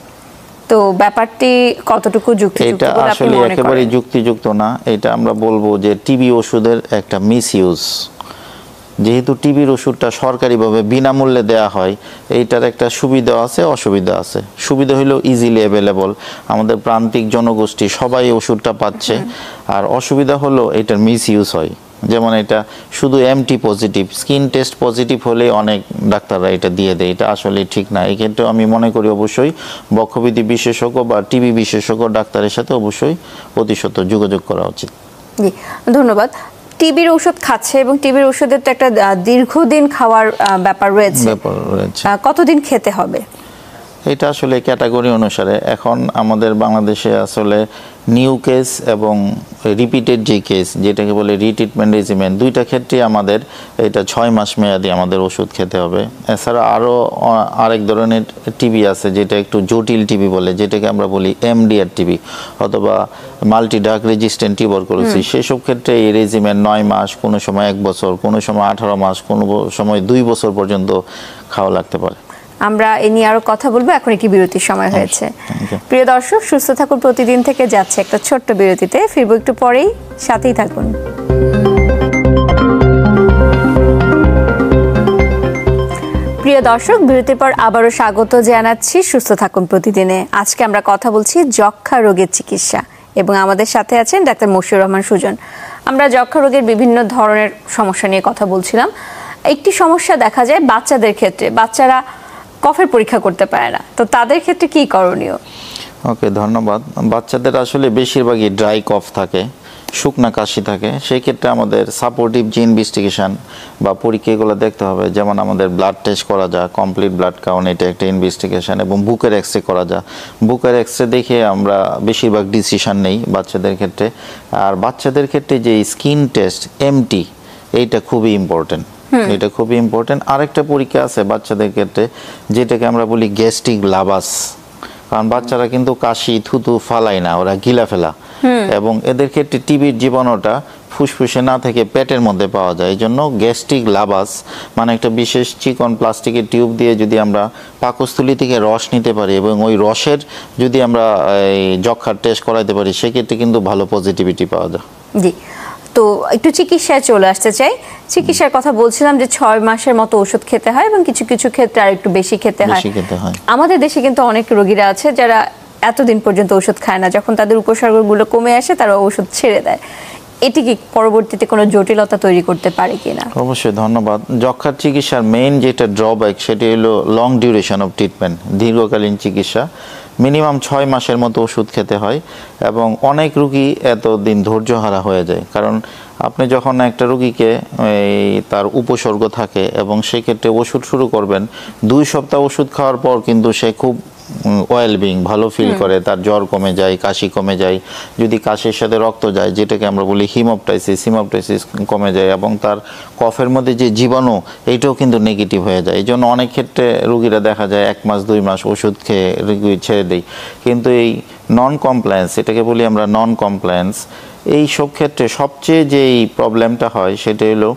তো ব্যাপারটি কতটুকু যুক্তিযুক্ত? এটা আসলে একেবারে যুক্তিযুক্ত না। এটা আমরা বলবো যে টিবি ওষুধের একটা মিসইউজ। যেহেতু টিবির ওষুধটা সরকারিভাবে বিনামূল্যে দেওয়া হয়, এইটার একটা সুবিধা আছে, অসুবিধা আছে। সুবিধা হলো ইজিলি অ্যাভেলেবল, আমাদের প্রান্তিক জনগোষ্ঠী সবাই ওষুধটা পাচ্ছে। আর অসুবিধা হলো এটার মিসইউজ হয়। যেমন এটা শুধু MT positive, skin test positive হলে অনেক ডাক্তাররা এটা দিয়ে দেয়, এটা আসলে ঠিক না। এই ক্ষেত্রে আমি মনে করি অবশ্যই বক্ষবিধি বিশেষজ্ঞ বা টিবি বিশেষজ্ঞ ডাক্তারের সাথে অবশ্যই প্রতিশত যোগাযোগ করা উচিত। জি, ধন্যবাদ। টিবির ওষুধ খাচ্ছে এবং টিবির ওষুধের তো একটা দীর্ঘদিন খাওয়ার ব্যাপার রয়েছে, কতদিন খেতে হবে? এটা আসলে ক্যাটাগরি অনুসারে। এখন আমাদের বাংলাদেশে আসলে নিউ কেস এবং রিপিটেড যে কেস, যেটাকে বলে রিট্রিটমেন্ট রেজিমেন, দুইটা ক্ষেত্রে আমাদের এটা 6 মাস মেয়াদি আমাদের ওষুধ খেতে হবে। এছাড়া আরও আরেক ধরনের টিবি আছে যেটা একটু জটিল টিবি বলে, যেটাকে আমরা বলি এমডিআর টিবি অথবা মাল্টি ড্রাগ রেজিস্ট্যান্ট টিউবারকুলোসিস। সেসব ক্ষেত্রে এই রেজিমেন 9 মাস, কোনো সময় 1 বছর, কোনো সময় 18 মাস, কোনো সময় 2 বছর পর্যন্ত খাওয়া লাগতে পারে। আমরা এ নিয়ে আরো কথা বলবো, এখন একটি বিরতির সময় হয়েছে। প্রিয় দর্শক, সুস্থ থাকুন প্রতিদিন থেকে যাচ্ছে একটা ছোট্ট বিরতিতে, ফিরবো একটু পরেই, সাথেই থাকুন। প্রিয় দর্শক, বিরতির পর আবারও স্বাগত জানাচ্ছি সুস্থ থাকুন প্রতিদিনে। আজকে আমরা কথা বলছি যক্ষ্মা রোগের চিকিৎসা, এবং আমাদের সাথে আছেন ডাক্তার মশিউর রহমান সুজন। আমরা যক্ষ্মা রোগের বিভিন্ন ধরনের সমস্যা নিয়ে কথা বলছিলাম। একটি সমস্যা দেখা যায় বাচ্চাদের ক্ষেত্রে, বাচ্চারা কফের পরীক্ষা করতে পারে না, তো তাদের ক্ষেত্রে কি করণীয়? ওকে, ধন্যবাদ। বাচ্চাদের আসলে বেশিরভাগই ড্রাই কফ থাকে, শুকনা কাশি থাকে। সেই ক্ষেত্রে আমাদের সাপোর্টিভ যে ইনভেস্টিগেশন বা পরীক্ষাগুলো দেখতে হবে। যেমন আমাদের ব্লাড টেস্ট করা যায়, কমপ্লিট ব্লাড কাউন্ট, এটা একটা ইনভেস্টিগেশন, এবং বুকের এক্সরে করা যায়। বুকের এক্সরে দেখে আমরা বেশিরভাগ ডিসিশন নেই বাচ্চাদের ক্ষেত্রে। আর বাচ্চাদের ক্ষেত্রে যে স্কিন টেস্ট এমটি, এইটা খুবই ইম্পর্টেন্ট। এটা খুবই ইম্পর্টেন্ট। আরেকটা পরীক্ষা আছে বাচ্চাদের ক্ষেত্রে, যেটাকে আমরা বলি গ্যাস্ট্রিক লাভাস। কারণ বাচ্চারা কিন্তু কাশি থুতু ফালায় না, ওরা গিলা ফেলা, এবং এদের ক্ষেত্রে টিবির জীবাণুটা ফুসফুসে না থেকে পেটের মধ্যে পাওয়া যায়। এই জন্য গ্যাস্ট্রিক লাভাস মানে একটা বিশেষ চিকন প্লাস্টিকের টিউব দিয়ে যদি আমরা পাকস্থলী থেকে রস নিতে পারি এবং ওই রসের যদি আমরা এই যক্ষ্মার টেস্ট করাইতে পারি, সেক্ষেত্রে কিন্তু ভালো পজিটিভিটি পাওয়া যায়। জি, তো একটু চিকিৎসায় চলে আসতে চাই। চিকিৎসার কথা বলছিলাম যে 6 মাসের মতো ওষুধ খেতে হয় এবং কিছু কিছু ক্ষেত্রে আর একটু বেশি খেতে হয়। আমাদের দেশে কিন্তু অনেক রোগীরা আছে যারা এতদিন পর্যন্ত ওষুধ খায় না, যখন তাদের উপসর্গগুলো কমে আসে তারা ওষুধ ছেড়ে দেয়। এটি কি পরবর্তীতে কোনো জটিলতা তৈরি করতে পারে কিনা? অবশ্যই, ধন্যবাদ। যক্ষ্মার চিকিৎসার মেইন যেটা ড্রব্যাক, সেটি হলো লং ডিউরেশন অফ ট্রিটমেন্ট, দীর্ঘকালীন চিকিৎসা। মিনিমাম 6 মাসের মতো ওষুধ খেতে হয়, এবং অনেক রুগী এতদিন ধৈর্যহারা হয়ে যায়। কারণ আপনি যখন একটা রুগীকে তার উপসর্গ থাকে এবং সেক্ষেত্রে ওষুধ শুরু করবেন, 2 সপ্তাহ ওষুধ খাওয়ার পর কিন্তু সে খুব ওয়েলবিং, ভালো ফিল করে, তার জ্বর কমে যায়, কাশি কমে যায়, যদি কাশির সাথে রক্ত যায় যেটাকে আমরা বলি হিমোপটাইসিস কমে যায়, এবং তার কফের মধ্যে যে জীবাণু এইটাও কিন্তু নেগেটিভ হয়ে যায়। এই জন্য অনেক ক্ষেত্রে রুগীরা দেখা যায় 1 মাস 2 মাস ওষুধ খেয়ে রুগী ছেড়ে দেয়। কিন্তু এই নন কমপ্লায়েন্স, এটাকে বলি আমরা নন কমপ্লায়েন্স, এই সব ক্ষেত্রে সবচেয়ে যে প্রবলেমটা হয় সেটা হলো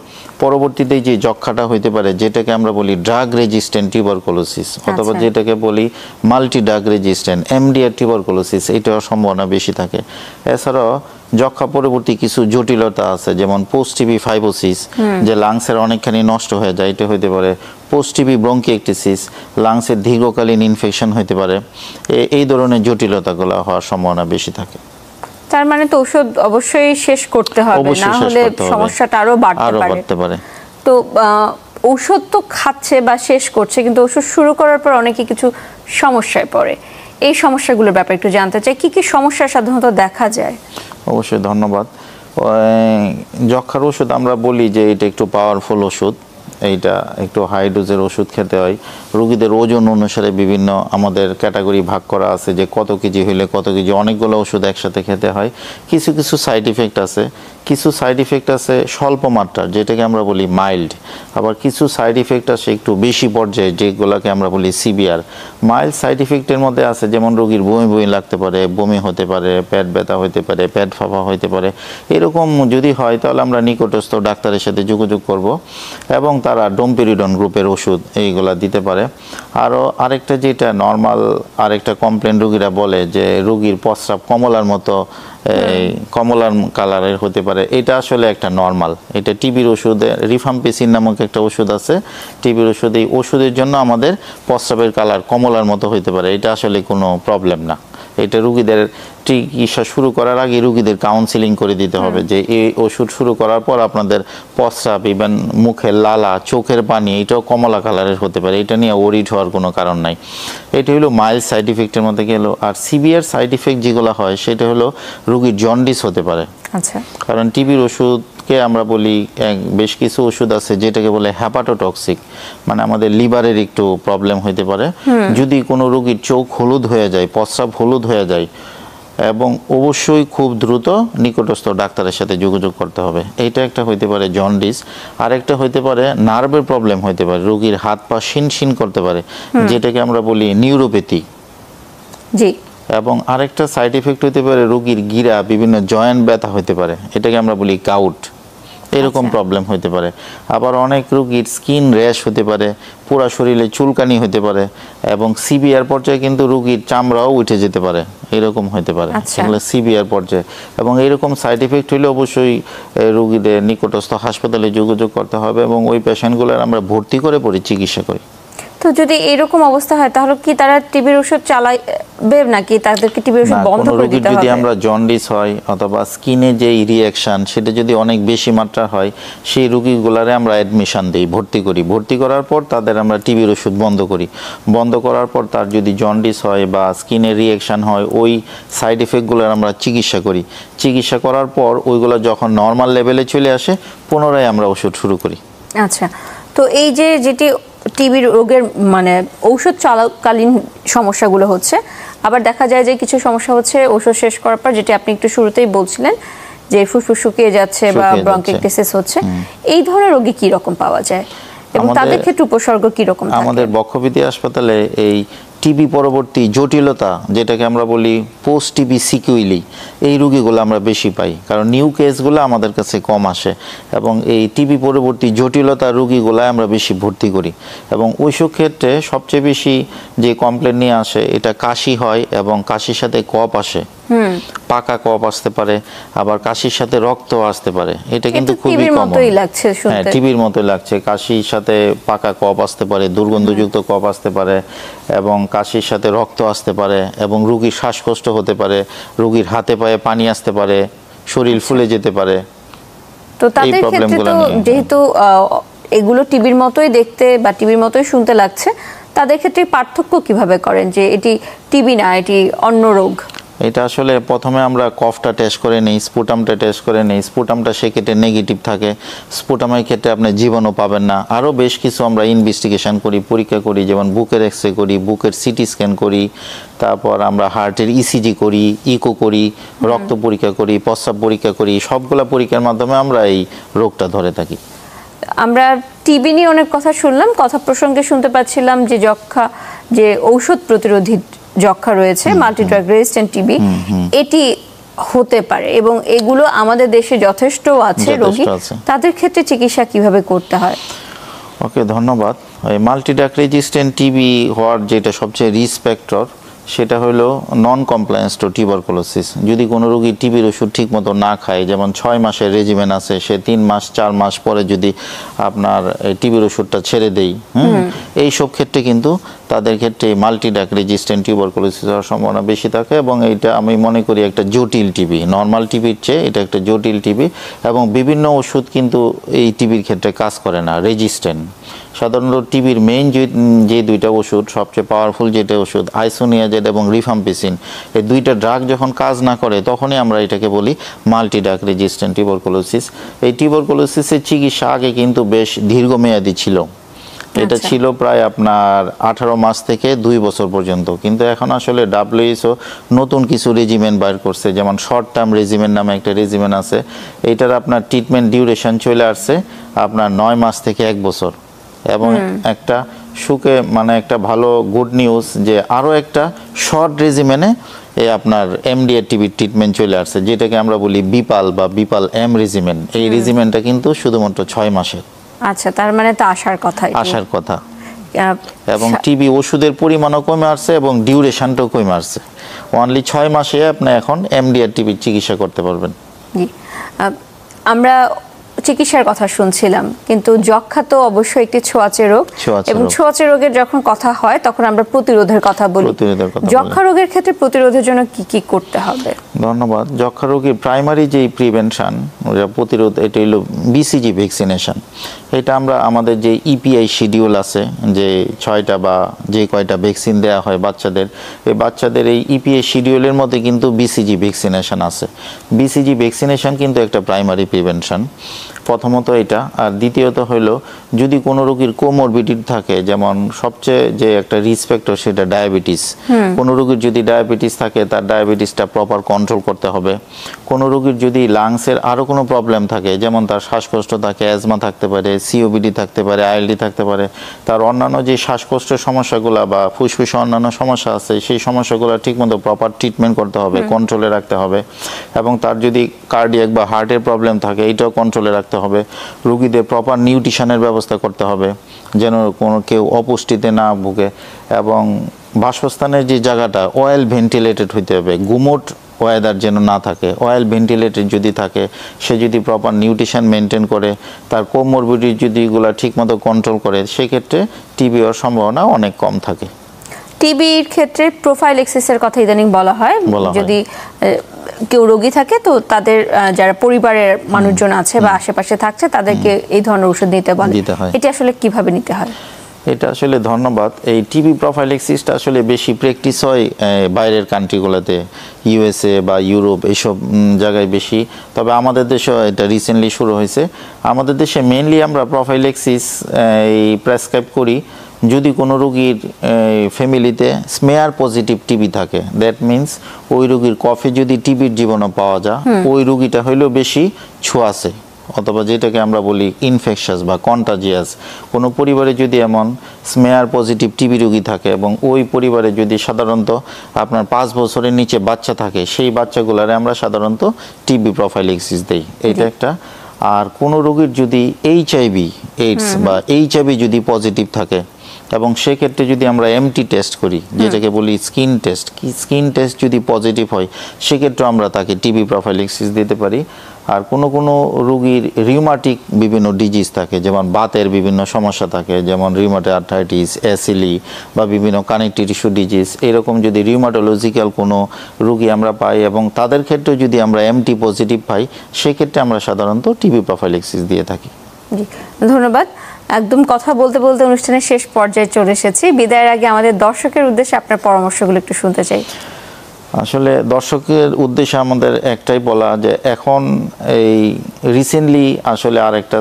পরবর্তীতে যে যক্ষ্মাটা হইতে পারে, যেটাকে আমরা বলি ড্রাগ রেজিস্ট্যান্ট টিউবারকুলোসিস, অথবা যেটাকে বলি multi drug resistant MDR tuberculosis, এইটার সম্ভাবনা বেশি থাকে। এছাড়াও যক্ষ্মা পরবর্তী কিছু জটিলতা আছে, যেমন পোস্ট টিবি ফাইবোসিস, যে লাংসের অনেকখানি নষ্ট হয়ে যায়, এটা হইতে পারে। পোস্ট টিবি ব্রঙ্কিয়েক্টিসিস, লাংসের দীর্ঘকালীন ইনফেকশন হতে পারে, এই ধরনের জটিলতাগুলো হওয়ার সম্ভাবনা বেশি থাকে। তার মানে তো ওষুধ অবশ্যই শেষ করতে হবে, না হলে সমস্যাটা আরো বাড়তে পারে। তো ঔষধ তো খাচ্ছে বা শেষ করছে, কিন্তু ওষুধ শুরু করার পর অনেকে কিছু সমস্যায় পড়ে। এই সমস্যাগুলোর ব্যাপারে একটু জানতে চাই, কি কি সমস্যা সাধারণত দেখা যায়? অবশ্যই, ধন্যবাদ। যক্ষার ওষুধ আমরা বলি যে এটা একটু পাওয়ারফুল ওষুধ, এইটা একটু হাই ডোজের ওষুধ খেতে হয়। রোগীদের ওজন অনুসারে বিভিন্ন আমাদের ক্যাটাগরি ভাগ করা আছে, যে কত কেজি হইলে কত কেজি, অনেকগুলো ওষুধ একসাথে খেতে হয়। কিছু কিছু সাইড ইফেক্ট আছে, কিছু সাইড ইফেক্ট আছে স্বল্প মাত্রার, যেটাকে আমরা বলি মাইল্ড। আবার কিছু সাইড ইফেক্ট আছে একটু বেশি পর্যায়ে, যেগুলোকে আমরা বলি সিভিয়ার। মাইল্ড সাইড ইফেক্টের মধ্যে আছে যেমন রোগীর বমি বমি লাগতে পারে, বমি হতে পারে, পেট ব্যথা হতে পারে, পেট ফাঁপা হতে পারে। এরকম যদি হয় তাহলে আমরা নিকটস্থ ডাক্তারের সাথে যোগাযোগ করব এবং তারা ডোমপেরিডন গ্রুপের ওষুধ এইগুলা দিতে পারে। আরও আরেকটা যেটা নর্মাল আরেকটা কমপ্লেন রোগীরা বলে যে রোগীর প্রস্রাব কমলার মতো কমলার কালারের হতে পারে, এটা আসলে একটা নর্মাল। এটা টিবির ওষুধে রিফাম্পিসিন নামক একটা ওষুধ আছে, টিবির ওষুধ। এই ওষুধের জন্য আমাদের প্রস্রাবের কালার কমলার মতো হতে পারে, এটা আসলে কোনো প্রবলেম না। এটা রোগীদের চিকিৎসা শুরু করার আগে রোগীদের কাউন্সিলিং করে দিতে হবে যে এই ওষুধ শুরু করার পর আপনাদের প্রস্রাব, ইভেন মুখের লালা, চোখের পানি এটাও কমলা কালারের হতে পারে, এটা নিয়ে ওরিড হওয়ার কোনো কারণ নাই। এটা হলো মাইল্ড সাইড ইফেক্টের মধ্যে গেল। আর সিভিয়ার সাইড ইফেক্ট যেগুলো হয় সেটা হলো রোগীর জন্ডিস হতে পারে। আচ্ছা, কারণ টিবির ওষুধকে আমরা বলি বেশ কিছু ওষুধ আছে যেটাকে বলে হ্যাপাটোটক্সিক, মানে আমাদের লিভারের একটু প্রবলেম হতে পারে। যদি কোনো রোগীর চোখ হলুদ হয়ে যায়, প্রস্রাব হলুদ হয়ে যায়, এবং অবশ্যই খুব দ্রুত নিকটস্থ ডাক্তারের সাথে যোগাযোগ করতে হবে। এইটা একটা হইতে পারে জন্ডিস। আরেকটা হইতে পারে নার্ভের প্রবলেম হইতে পারে, রোগীর হাত পা শিনশিন করতে পারে, যেটাকে আমরা বলি নিউরোপ্যাথি। জি। এবং আরেকটা সাইড ইফেক্ট হইতে পারে রোগীর গিরা, বিভিন্ন জয়েন্ট ব্যথা হইতে পারে, এটাকে আমরা বলি গাউট। এরকম প্রবলেম হইতে পারে। আবার অনেক রোগীর স্কিন র্যাশ হতে পারে, পুরা শরীরে চুলকানি হতে পারে, এবং সিভিয়ার পর্যায়ে কিন্তু রোগীর চামড়াও উঠে যেতে পারে, এরকম হতে পারে। এগুলো সিভিয়ার পর্যায়ে। এবং এরকম সাইড ইফেক্ট হলে অবশ্যই রোগীদের নিকটস্থ হাসপাতালে যোগাযোগ করতে হবে এবং ওই পেশেন্টগুলোর আমরা ভর্তি করে পরে চিকিৎসা করি। তো যদি এরকম অবস্থা হয় তাহলে কি তারা টিবির ওষুধ চালাবে নাকি তাদেরকে টিবির ওষুধ বন্ধ করে দিতে হবে? যদি আমরা জন্ডিস হয় অথবা স্কিনে যে রিঅ্যাকশন সেটা যদি অনেক বেশি মাত্রা হয়, সেই রোগীগুলারে আমরা অ্যাডমিশন দেই, ভর্তি করি। ভর্তি করার পর তাদের আমরা টিবির ওষুধ বন্ধ করি। বন্ধ করার পর তার যদি জন্ডিস হয় বা স্কিনে রিঅ্যাকশন হয়, ওই সাইড ইফেক্টগুলোর আমরা চিকিৎসা করি। চিকিৎসা করার পর ওইগুলো যখন নর্মাল লেভেলে চলে আসে পুনরায় আমরা ওষুধ শুরু করি। আচ্ছা, তো এই যে যেটি টিবি রোগের মানে ঔষধ চলাকালীন সমস্যাগুলো হচ্ছে, আবার দেখা যায় যে কিছু সমস্যা হচ্ছে ওষুধ শেষ করার পর, যেটি আপনি একটু শুরুতেই বলছিলেন যে ফুসফুস শুকিয়ে যাচ্ছে বা ব্রঙ্কিটিস হচ্ছে, এই ধরনের রোগী কি রকম পাওয়া যায় এবং তাদের ক্ষেত্রে উপসর্গ কি রকম থাকে? আমাদের বক্ষব্যাধি হাসপাতালে এই টিবি পরবর্তী জটিলতা, যেটাকে আমরা বলি পোস্ট টিবি সিকুইলি, এই রোগীগুলো আমরা বেশি পাই, কারণ নিউ কেসগুলো আমাদের কাছে কম আসে এবং এই টিবি পরবর্তী জটিলতা রোগীগুলো আমরা বেশি ভর্তি করি। এবং ওইসব ক্ষেত্রে সবচেয়ে বেশি যে কমপ্লেন নিয়ে আসে এটা কাশি হয় এবং কাশির সাথে কফ আসে, পাকা কফ আসতে পারে, আবার কাশির সাথে রক্ত আসতে পারে। এটা কিন্তু খুবই কমন। হ্যাঁ, টিবির মতোই লাগছে। কাশির সাথে পাকা কফ আসতে পারে, দুর্গন্ধযুক্ত কফ আসতে পারে, এবং কাশির সাথে রক্ত আসতে পারে, এবং রোগীর শ্বাসকষ্ট হতে পারে, রোগীর হাতে পায়ে পানি আসতে পারে, শরীর ফুলে যেতে পারে। তো তাদের ক্ষেত্রে তো যেহেতু এগুলো টিবির মতোই দেখতে বা টিবির মতোই শুনতে লাগছে, তাদের ক্ষেত্রে পার্থক্য কিভাবে করেন যে এটি টিবি না, এটি অন্য রোগ? এটা আসলে প্রথমে আমরা কফটা টেস্ট করে নেই, স্পুটামটা টেস্ট করে নেই। স্পুটামটা সেক্ষেত্রে নেগেটিভ থাকে, স্পুটামের ক্ষেত্রে আপনি জীবাণু পাবেন না। আরও বেশ কিছু আমরা ইনভেস্টিগেশন করি, পরীক্ষা করি, যেমন বুকের এক্সরে করি, বুকের সিটি স্ক্যান করি, তারপর আমরা হার্টের ইসিজি করি, ইকো করি, রক্ত পরীক্ষা করি, প্রস্রাব পরীক্ষা করি। সবগুলা পরীক্ষার মাধ্যমে আমরা এই রোগটা ধরে থাকি। আমরা টিবি নিয়ে অনেক কথা শুনলাম, কথা প্রসঙ্গে শুনতে পাচ্ছিলাম যে যক্ষা, যে ঔষধ প্রতিরোধী যক্ষা রয়েছে, মাল্টি ড্রাগ রেজিস্ট্যান্ট টিবি, এটি হতে পারে এবং এগুলো আমাদের দেশে যথেষ্ট আছে রোগী। তাদের ক্ষেত্রে চিকিৎসা কিভাবে করতে হয়? ওকে, ধন্যবাদ। এই মাল্টি ড্রাগ রেজিস্ট্যান্ট টিবি হওয়ার যেটা সবচেয়ে রিস্ক ফ্যাক্টর, সেটা হলো নন কমপ্লায়েন্স টু টিউবারকুলোসিস। যদি কোনো রোগী টিবির ওষুধ ঠিক মতো না খায়, যেমন 6 মাসের রেজিমেন আছে, সে 3 মাস 4 মাস পরে যদি আপনার টিবির ওষুধটা ছেড়ে দেই, এই সব ক্ষেত্রে কিন্তু তাদের ক্ষেত্রে মাল্টিড্রাগ রেজিস্ট্যান্ট টিউবারকুলোসিস হওয়ার সম্ভাবনা বেশি থাকে। এবং এইটা আমি মনে করি একটা জটিল টিবি, নর্মাল টিবির চেয়ে এটা একটা জটিল টিবি। এবং বিভিন্ন ওষুধ কিন্তু এই টিবির ক্ষেত্রে কাজ করে না, রেজিস্ট্যান্ট। সাধারণত টিবির মেইন যে দুইটা ওষুধ, সবচেয়ে পাওয়ারফুল যেটা ওষুধ আইসোনিয়াজেড এবং রিফাম্পিসিন, এই দুইটা ড্রাগ যখন কাজ না করে তখনই আমরা এটাকে বলি মাল্টিড্রাগ রেজিস্ট্যান্ট টিউবারকুলোসিস। এই টিউবারকুলোসিসের চিকিৎসা আগে কিন্তু বেশ দীর্ঘমেয়াদী ছিল। এটা ছিল প্রায় আপনার 18 মাস থেকে 2 বছর পর্যন্ত। কিন্তু এখন আসলে WHO নতুন কিছু রেজিমেন বাইর করছে, যেমন শর্ট টার্ম রেজিমেন নামে একটা রেজিমেন আছে। এইটার আপনার ট্রিটমেন্ট ডিউরেশন চলে আসছে আপনার 9 মাস থেকে 1 বছর। এবং একটা সুখে মানে একটা ভালো গুড নিউজ যে আরও একটা শর্ট রেজিমেনে এই আপনার এমডিআর টিবির ট্রিটমেন্ট চলে আসছে, যেটাকে আমরা বলি বিপাল বা বিপাল এম রেজিমেন। এই রেজিমেনটা কিন্তু শুধুমাত্র 6 মাসের। আচ্ছা, তার মানে তো আসার কথা। এবং টিবি ওষুধের পরিমাণও কমে আসছে এবং ডিউরেশনটাও কমে আসছে। অনলি 6 মাসে আপনি এখন এমডিআর টিবির চিকিৎসা করতে পারবেন। আমরা চিকিৎসার কথা শুনছিলাম, কিন্তু যক্ষ্মা তো অবশ্যই একটি ছোঁয়াচে রোগ, এবং ছোঁয়াচে রোগের যখন কথা হয় তখন আমরা প্রতিরোধের কথা বলি। যক্ষ্মা রোগের ক্ষেত্রে প্রতিরোধের জন্য কি কি করতে হবে? ধন্যবাদ। যক্ষ্মা রোগের প্রাইমারি যে প্রিভেনশন, প্রতিরোধ, এটা হলো বিসিজি ভ্যাকসিনেশন। এটা আমরা আমাদের যে ইপিআই শিডিউল আছে, যে 6টা বা যে কয়টা ভ্যাকসিন দেওয়া হয় বাচ্চাদের, এই বাচ্চাদের এই ইপিআই শিডিউলের মধ্যে কিন্তু বিসিজি ভ্যাকসিনেশন আছে। বিসিজি ভ্যাকসিনেশন কিন্তু একটা প্রাইমারি প্রিভেনশন, প্রথমত এটা। আর দ্বিতীয়ত হলো যদি কোনো রোগীর কোমরবিডিটি থাকে, যেমন সবচেয়ে যে একটা রিস্ক ফ্যাক্টর সেটা ডায়াবেটিস। কোনো রোগীর যদি ডায়াবেটিস থাকে তার ডায়াবেটিসটা প্রপার কন্ট্রোল করতে হবে। কোনো রোগীর যদি লাংসের আরও কোনো প্রবলেম থাকে, যেমন তার শ্বাসকষ্ট থাকে, অ্যাজমা থাকতে পারে, সিওপিডি থাকতে পারে, আইএলডি থাকতে পারে, তার অন্যান্য যে শ্বাসকষ্টের সমস্যাগুলো বা ফুসফুসে অন্যান্য সমস্যা আছে, সেই সমস্যাগুলো ঠিকমতো প্রপার ট্রিটমেন্ট করতে হবে, কন্ট্রোলে রাখতে হবে। এবং তার যদি কার্ডিয়াক বা হার্টের প্রবলেম থাকে, এটাও কন্ট্রোলে রাখতে হবে। রোগীদের প্রপার নিউট্রিশনের ব্যবস্থা করতে হবে যেন কোনো কেউ অপুষ্টিতে না ভুগে। এবং বাসস্থানের যে জায়গাটা অয়েল ভেন্টিলেটেড হইতে হবে, গুমোট ওয়েদার যেন না থাকে। অয়েল ভেন্টিলেটেড যদি থাকে, সে যদি প্রপার নিউট্রিশন মেনটেন করে, তার কোমরবিডিটি যদি এগুলো ঠিকমতো কন্ট্রোল করে, সেক্ষেত্রে টিবি হওয়ার সম্ভাবনা অনেক কম থাকে। টিবির ক্ষেত্রে প্রোফাইলেক্সিসের কথা ইদানিং বলা হয়। যদি কেউ রোগী থাকে তো তাদের যারা পরিবারের মানুষজন আছে বা আশেপাশে থাকছে তাদেরকে এই ধরনের ওষুধ নিতে বলে। এটা আসলে কিভাবে নিতে হয়? এটা আসলে ধন্যবাদ। এই টিবি প্রোফাইলেক্সিসটা আসলে বেশি প্র্যাকটিস হয় বাইরের কান্ট্রিগুলোতে, ইউএসএ বা ইউরোপ, এইসব জায়গায় বেশি। তবে আমাদের দেশেও এটা রিসেন্টলি শুরু হয়েছে। আমাদের দেশে মেইনলি আমরা প্রোফাইলেক্সিস এই প্রেসক্রাইব করি যদি কোনো রোগীর ফ্যামিলিতে স্মেয়ার পজিটিভ টিবি থাকে। দ্যাট মিনস ওই রোগীর কফে যদি টিবির জীবাণু পাওয়া যায়, ওই রোগীটা হইলেও বেশি ছোঁয়াচে, অথবা যেটাকে আমরা বলি ইনফেকশাস বা কন্টাজিয়াস। কোনো পরিবারে যদি এমন স্মেয়ার পজিটিভ টিবি রোগী থাকে এবং ওই পরিবারে যদি সাধারণত আপনার 5 বছরের নিচে বাচ্চা থাকে, সেই বাচ্চাগুলারে আমরা সাধারণত টিবি প্রোফাইলেক্সিস দেই। এইটা একটা। আর কোনো রোগীর যদি এইচআইভি এইডস বা এইচআইভি যদি পজিটিভ থাকে, এবং সেক্ষেত্রে যদি আমরা এমটি টেস্ট করি, যেটাকে বলি স্কিন টেস্ট, স্কিন টেস্ট যদি পজিটিভ হয়, সেক্ষেত্রে আমরা তাকে টিবি প্রোফাইলেক্সিস দিতে পারি। আর কোনো কোনো রোগীর রিউমাটিক বিভিন্ন ডিজিজ থাকে, যেমন বাতের বিভিন্ন সমস্যা থাকে, যেমন রিউমাটয়েড আর্থ্রাইটিস, এসিলি বা বিভিন্ন কানেকটিভ টিস্যু ডিজিজ, এরকম যদি রিউমাটোলজিক্যাল কোনো রোগী আমরা পাই এবং তাদের ক্ষেত্রে যদি আমরা এমটি পজিটিভ পাই, সেক্ষেত্রে আমরা সাধারণত টিবি প্রোফাইলেক্সিস দিয়ে থাকি। জি, ধন্যবাদ। একদম কথা বলতে বলতে অনুষ্ঠানের শেষ পর্যায়ে চলে এসেছি। বিদায়ের আগে আমাদের দর্শকের উদ্দেশ্যে আপনার পরামর্শগুলো একটু শুনতে চাই। আসলে দর্শকের উদ্দেশ্যে আমাদের একটাই বলা, যে এখন এই রিসেন্টলি আসলে আরেকটা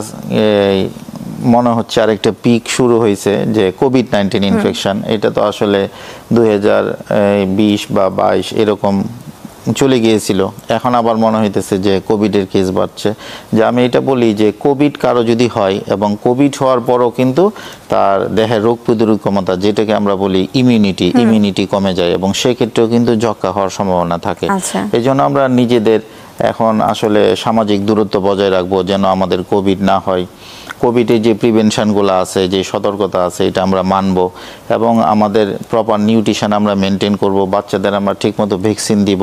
মনে হচ্ছে আরেকটা পিক শুরু হয়েছে, যে কোভিড-19 ইনফেকশন। এটা তো আসলে 2020 বা 22 এরকম চলে গিয়েছিল, এখন আবার মনে হইতেছে যে কোভিডের কেস বাড়ছে। যে আমি এটা বলি যে কোভিড কারো যদি হয় এবং কোভিড হওয়ার পরও কিন্তু তার দেহের রোগ প্রতিরোধ ক্ষমতা, যেটাকে আমরা বলি ইমিউনিটি কমে যায়, এবং সেক্ষেত্রেও কিন্তু যক্ষ্মা হওয়ার সম্ভাবনা থাকে। এই জন্য আমরা নিজেদের এখন আসলে সামাজিক দূরত্ব বজায় রাখবো যেন আমাদের কোভিড না হয়। কোভিডের যে প্রিভেনশনগুলো আছে, যে সতর্কতা আছে, এটা আমরা মানব এবং আমাদের প্রপার নিউট্রিশন আমরা মেনটেন করব, বাচ্চাদের আমরা ঠিকমতো ভ্যাকসিন দিব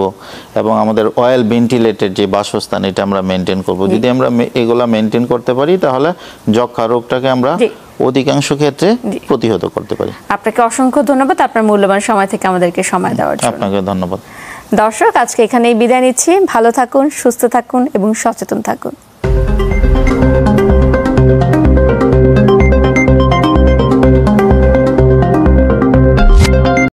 এবং আমাদের অয়েল ভেন্টিলেটেড যে বাসস্থান এটা আমরা মেনটেন করব। যদি আমরা এগুলা মেনটেন করতে পারি তাহলে যক্ষ্মা রোগটাকে আমরা অধিকাংশ ক্ষেত্রে প্রতিহত করতে পারি। আপনাকে অসংখ্য ধন্যবাদ আপনার মূল্যবান সময় থেকে আমাদেরকে সময় দেওয়ার জন্য। আপনাকে ধন্যবাদ। দর্শক, আজকে এখানেই বিদায় নিচ্ছি। ভালো থাকুন, সুস্থ থাকুন এবং সচেতন থাকুন।